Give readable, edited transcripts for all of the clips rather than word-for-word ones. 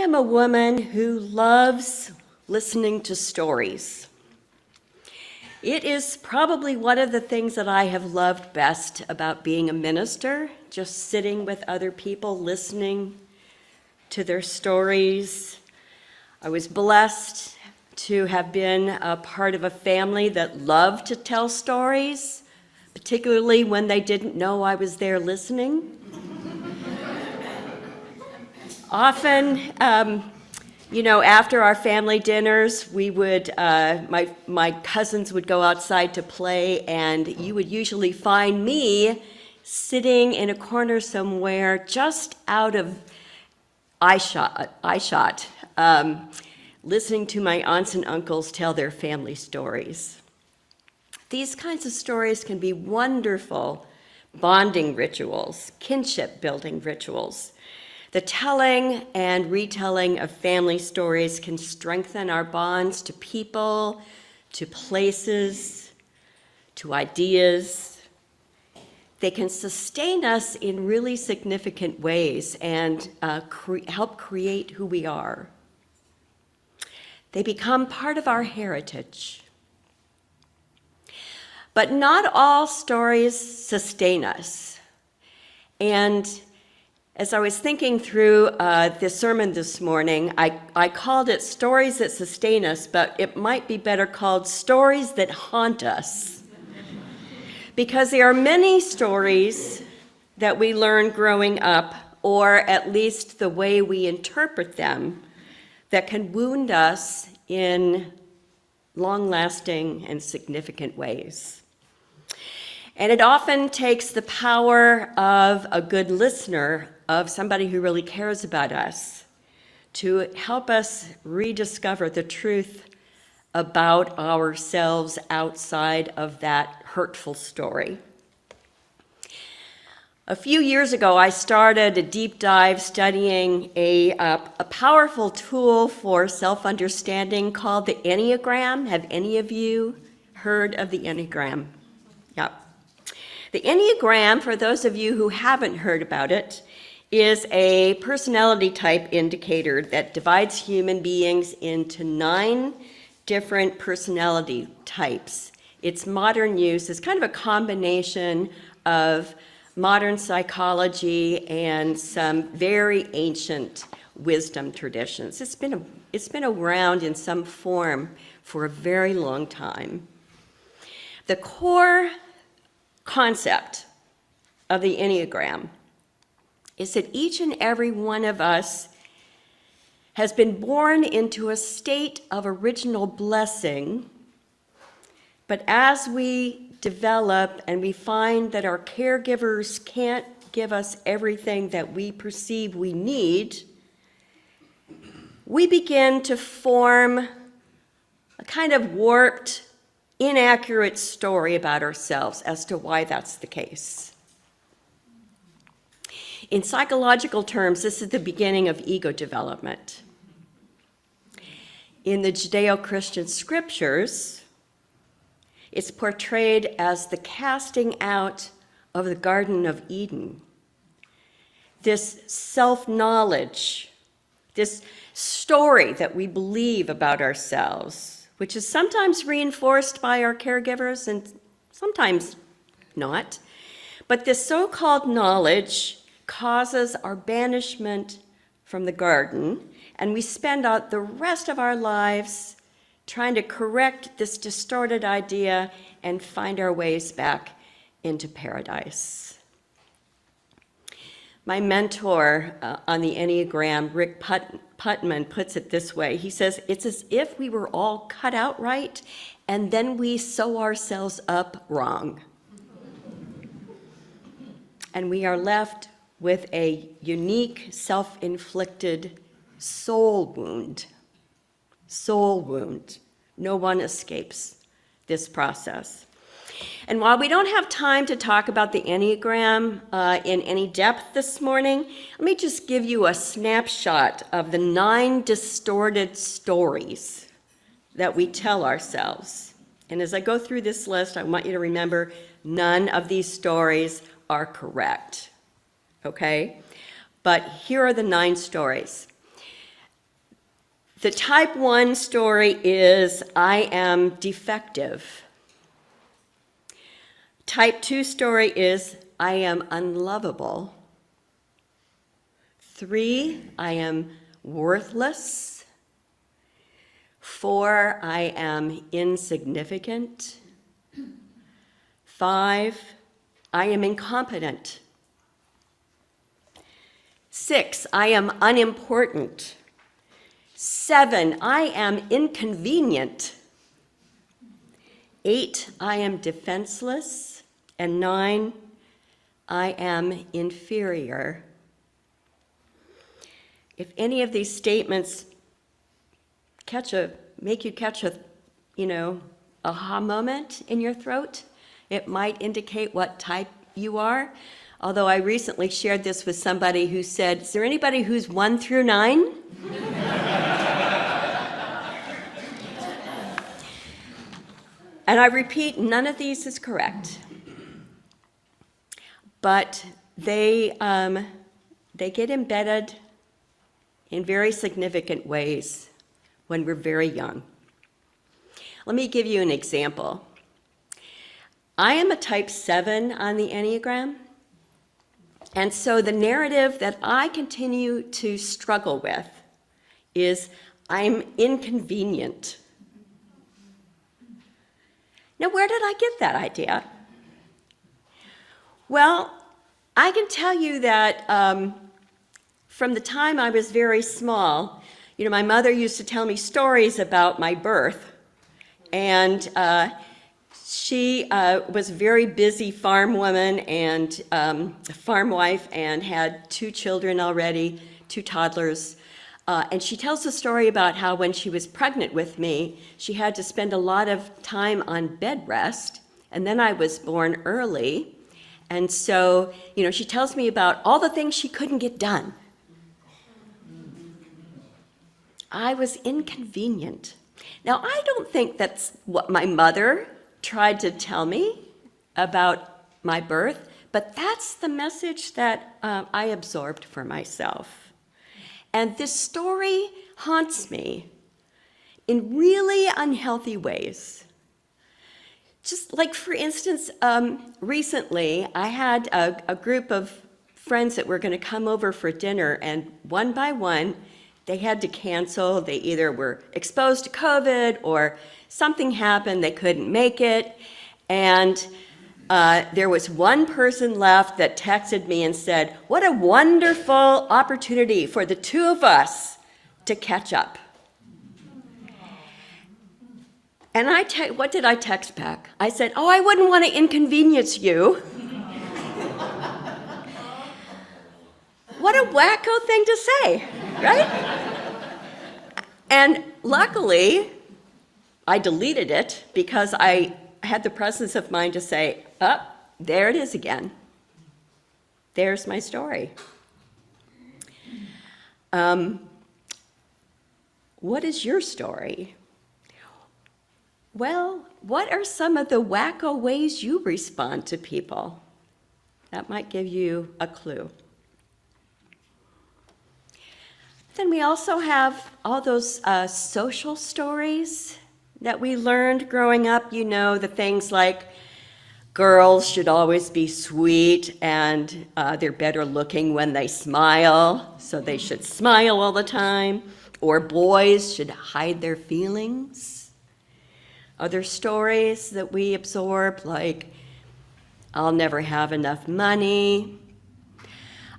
am a woman who loves listening to stories. It is probably one of the things that I have loved best about being a minister, just sitting with other people, listening to their stories. I was blessed to have been a part of a family that loved to tell stories, particularly when they didn't know I was there listening. Often, after our family dinners, we would, my cousins would go outside to play, and you would usually find me sitting in a corner somewhere just out of eye shot, listening to my aunts and uncles tell their family stories. These kinds of stories can be wonderful bonding rituals, kinship building rituals. The telling and retelling of family stories can strengthen our bonds to people, to places, to ideas. They can sustain us in really significant ways and help create who we are. They become part of our heritage. But not all stories sustain us. And as I was thinking through this sermon this morning, I called it Stories That Sustain Us, but it might be better called Stories That Haunt Us. Because there are many stories that we learn growing up, or at least the way we interpret them, that can wound us in long-lasting and significant ways. And it often takes the power of a good listener, of somebody who really cares about us, to help us rediscover the truth about ourselves outside of that hurtful story. A few years ago, I started a deep dive studying a powerful tool for self-understanding called the Enneagram. Have any of you heard of the Enneagram? Yeah. The Enneagram, for those of you who haven't heard about it, is a personality type indicator that divides human beings into 9 different personality types. Its modern use is kind of a combination of modern psychology and some very ancient wisdom traditions. It's been around in some form for a very long time. The core concept of the Enneagram is that each and every one of us has been born into a state of original blessing, but as we develop and we find that our caregivers can't give us everything that we perceive we need, we begin to form a kind of warped, inaccurate story about ourselves as to why that's the case. In psychological terms, this is the beginning of ego development. In the Judeo-Christian scriptures, it's portrayed as the casting out of the Garden of Eden. This self-knowledge, this story that we believe about ourselves, which is sometimes reinforced by our caregivers and sometimes not. But this so-called knowledge causes our banishment from the garden, and we spend out the rest of our lives trying to correct this distorted idea and find our ways back into paradise. My mentor on the Enneagram, Rick Putman, puts it this way. He says, it's as if we were all cut out right, and then we sew ourselves up wrong. And we are left with a unique, self-inflicted soul wound. Soul wound. No one escapes this process. And while we don't have time to talk about the Enneagram in any depth this morning, let me just give you a snapshot of the 9 distorted stories that we tell ourselves. And as I go through this list, I want you to remember none of these stories are correct. Okay? But here are the 9 stories. The type 1 story is, I am defective. Type 2 story is, I am unlovable. 3, I am worthless. 4, I am insignificant. 5, I am incompetent. 6, I am unimportant. 7, I am inconvenient. 8, I am defenseless. And 9, I am inferior. If any of these statements make you catch a, aha moment in your throat, it might indicate what type you are. Although I recently shared this with somebody who said, is there anybody who's 1 through 9? And I repeat, none of these is correct. But they get embedded in very significant ways when we're very young. Let me give you an example. I am a type 7 on the Enneagram, and so the narrative that I continue to struggle with is, I'm inconvenient. Now, where did I get that idea? Well, I can tell you that from the time I was very small, my mother used to tell me stories about my birth, and she was a very busy farm woman and a farm wife and had 2 children already, 2 toddlers. And she tells a story about how when she was pregnant with me, she had to spend a lot of time on bed rest, and then I was born early. And so, she tells me about all the things she couldn't get done. I was inconvenient. Now, I don't think that's what my mother tried to tell me about my birth, but that's the message that I absorbed for myself. And this story haunts me in really unhealthy ways. Just like, for instance, recently I had a group of friends that were going to come over for dinner, and one by one, they had to cancel. They either were exposed to COVID or something happened, they couldn't make it. And there was one person left that texted me and said, what a wonderful opportunity for the 2 of us to catch up. And what did I text back? I said, I wouldn't want to inconvenience you. What a wacko thing to say, right? And luckily, I deleted it because I had the presence of mind to say, there it is again. There's my story. What is your story? Well, what are some of the wacko ways you respond to people? That might give you a clue. Then we also have all those social stories that we learned growing up. The things like girls should always be sweet and they're better looking when they smile, so they should smile all the time. Or boys should hide their feelings. Other stories that we absorb, like, I'll never have enough money.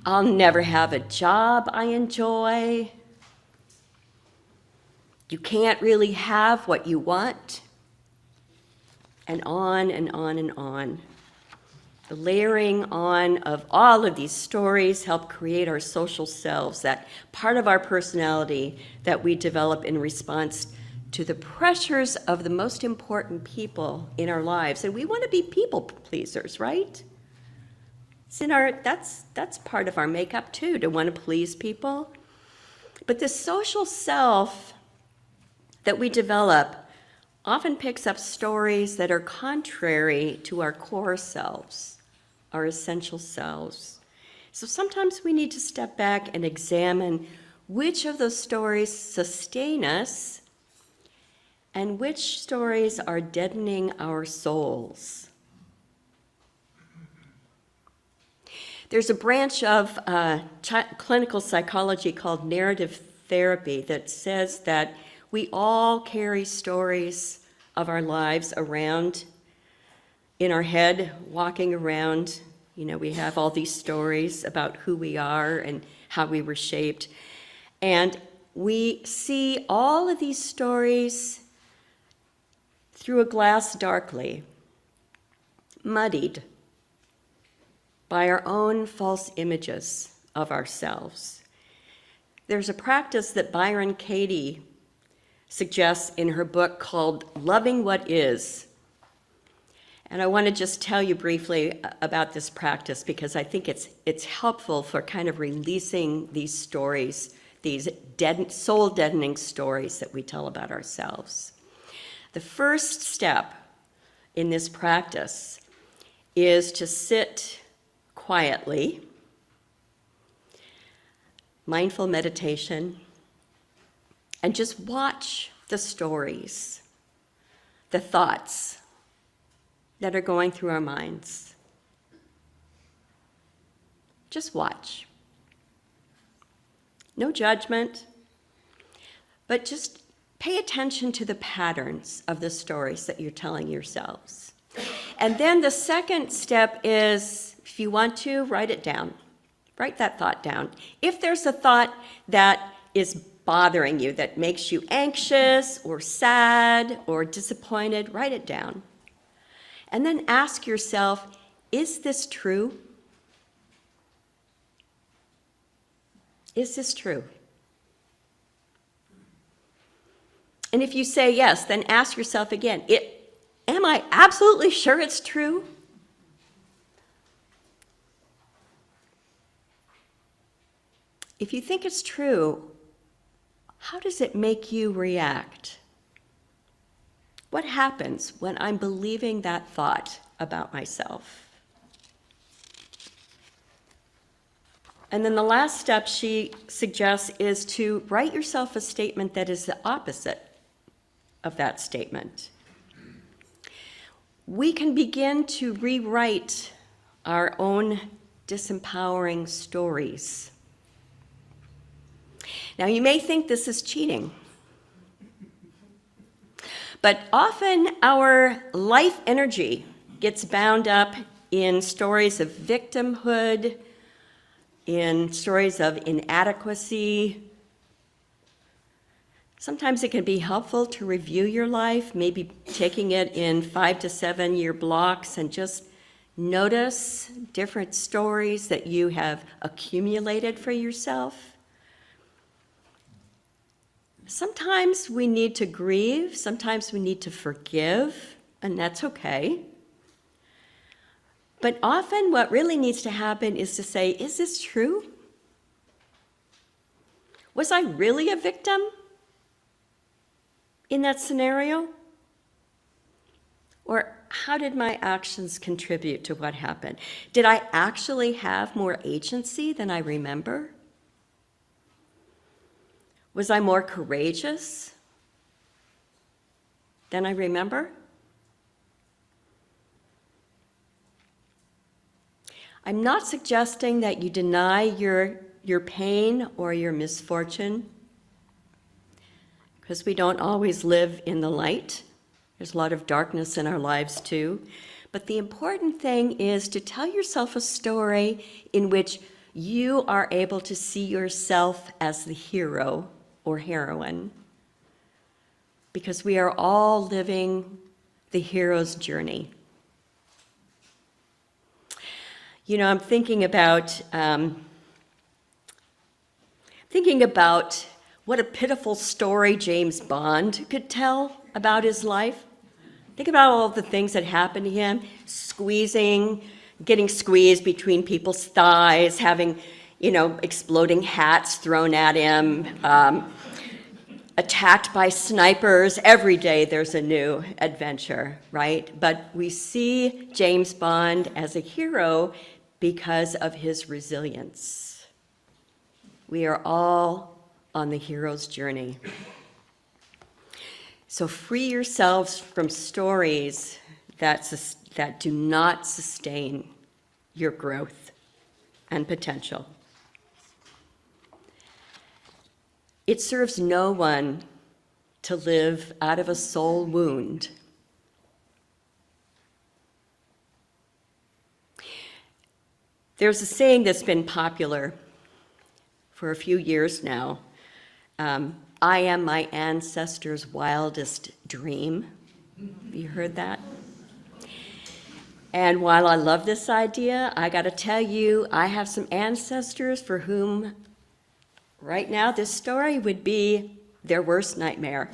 I'll never have a job I enjoy. You can't really have what you want. And on and on and on. The layering on of all of these stories help create our social selves, that part of our personality that we develop in response to the pressures of the most important people in our lives. And we want to be people pleasers, right? That's part of our makeup too, to want to please people. But the social self that we develop often picks up stories that are contrary to our core selves, our essential selves. So sometimes we need to step back and examine which of those stories sustain us and which stories are deadening our souls. There's a branch of clinical psychology called narrative therapy that says that we all carry stories of our lives around in our head, walking around. You know, we have all these stories about who we are and how we were shaped. And we see all of these stories through a glass darkly, muddied by our own false images of ourselves. There's a practice that Byron Katie suggests in her book called Loving What Is. And I want to just tell you briefly about this practice because I think it's helpful for kind of releasing these stories, these soul-deadening stories that we tell about ourselves. The first step in this practice is to sit quietly, mindful meditation, and just watch the stories, the thoughts that are going through our minds. Just watch. No judgment, but just pay attention to the patterns of the stories that you're telling yourselves. And then the second step is, if you want to, write it down. Write that thought down. If there's a thought that is bothering you, that makes you anxious or sad or disappointed, write it down. And then ask yourself, is this true? Is this true? And if you say yes, then ask yourself again, am I absolutely sure it's true? If you think it's true, how does it make you react? What happens when I'm believing that thought about myself? And then the last step she suggests is to write yourself a statement that is the opposite of that statement. We can begin to rewrite our own disempowering stories. Now, you may think this is cheating, but often our life energy gets bound up in stories of victimhood, in stories of inadequacy. Sometimes it can be helpful to review your life, maybe taking it in 5 to 7 year blocks and just notice different stories that you have accumulated for yourself. Sometimes we need to grieve, sometimes we need to forgive, and that's okay. But often what really needs to happen is to say, is this true? Was I really a victim in that scenario? Or how did my actions contribute to what happened? Did I actually have more agency than I remember? Was I more courageous than I remember? I'm not suggesting that you deny your pain or your misfortune, because we don't always live in the light. There's a lot of darkness in our lives too. But the important thing is to tell yourself a story in which you are able to see yourself as the hero or heroine, because we are all living the hero's journey. You know, I'm thinking about what a pitiful story James Bond could tell about his life. Think about all the things that happened to him, getting squeezed between people's thighs, having, exploding hats thrown at him, attacked by snipers. Every day there's a new adventure, right? But we see James Bond as a hero because of his resilience. We are all on the hero's journey. So free yourselves from stories that do not sustain your growth and potential. It serves no one to live out of a soul wound. There's a saying that's been popular for a few years now. I am my ancestors' wildest dream. Have you heard that? And while I love this idea, I got to tell you, I have some ancestors for whom right now this story would be their worst nightmare.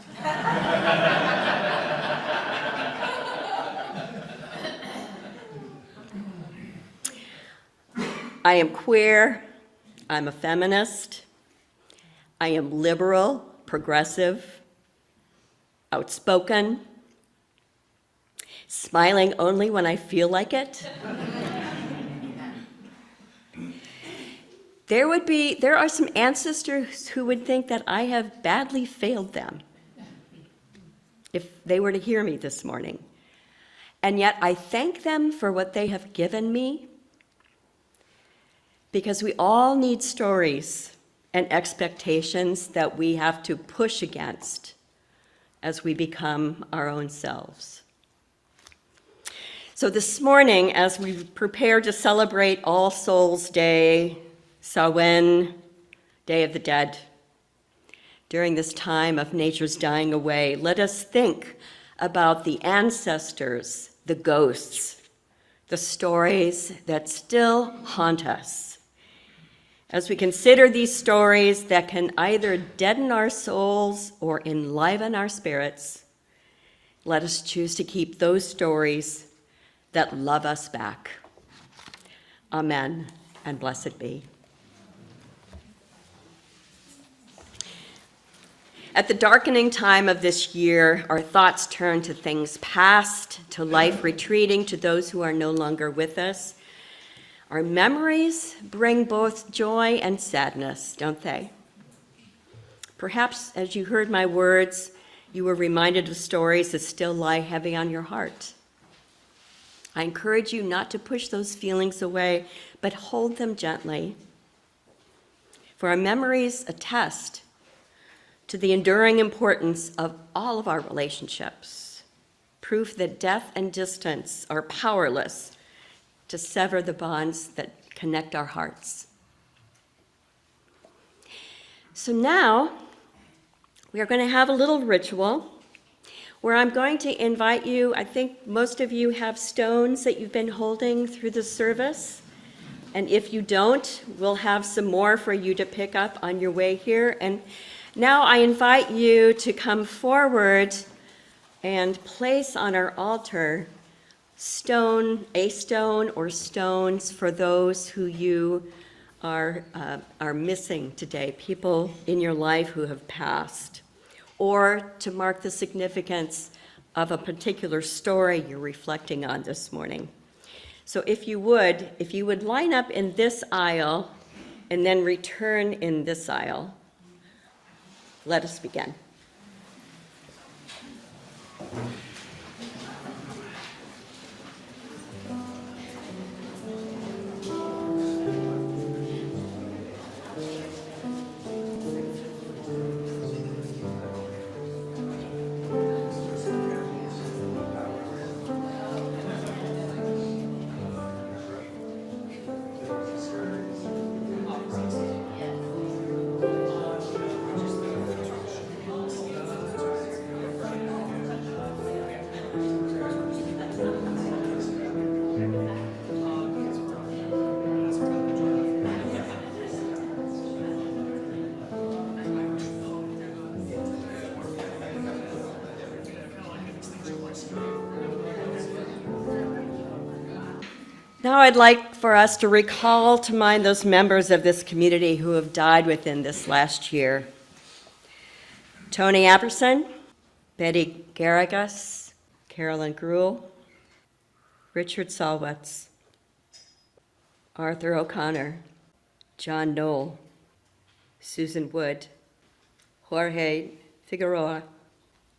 I am queer, I'm a feminist, I am liberal, progressive, outspoken, smiling only when I feel like it. There are some ancestors who would think that I have badly failed them if they were to hear me this morning. And yet I thank them for what they have given me, because we all need stories and expectations that we have to push against as we become our own selves. So this morning, as we prepare to celebrate All Souls Day, Samhain, Day of the Dead, during this time of nature's dying away, let us think about the ancestors, the ghosts, the stories that still haunt us. As we consider these stories that can either deaden our souls or enliven our spirits, let us choose to keep those stories that love us back. Amen, and blessed be. At the darkening time of this year, our thoughts turn to things past, to life retreating, to those who are no longer with us. Our memories bring both joy and sadness, don't they? Perhaps as you heard my words, you were reminded of stories that still lie heavy on your heart. I encourage you not to push those feelings away, but hold them gently. For our memories attest to the enduring importance of all of our relationships, proof that death and distance are powerless to sever the bonds that connect our hearts. So now, we are going to have a little ritual where I'm going to invite you. I think most of you have stones that you've been holding through the service. And if you don't, we'll have some more for you to pick up on your way here. And now I invite you to come forward and place on our altar a stone or stones for those who you are missing today, people in your life who have passed, or to mark the significance of a particular story you're reflecting on this morning. So if you would line up in this aisle and then return in this aisle, let us begin. Now I'd like for us to recall to mind those members of this community who have died within this last year. Tony Apperson, Betty Garrigus, Carolyn Gruel, Richard Salwitz, Arthur O'Connor, John Knoll, Susan Wood, Jorge Figueroa,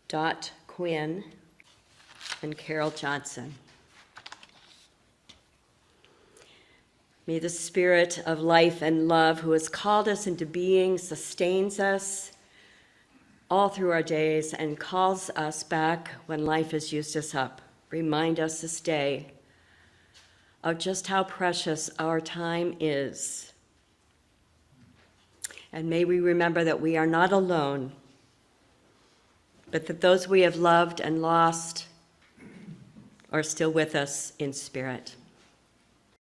Dot Quinn, and Carol Johnson. May the Spirit of life and love, who has called us into being, sustains us all through our days and calls us back when life has used us up. Remind us this day of just how precious our time is. And may we remember that we are not alone, but that those we have loved and lost are still with us in spirit.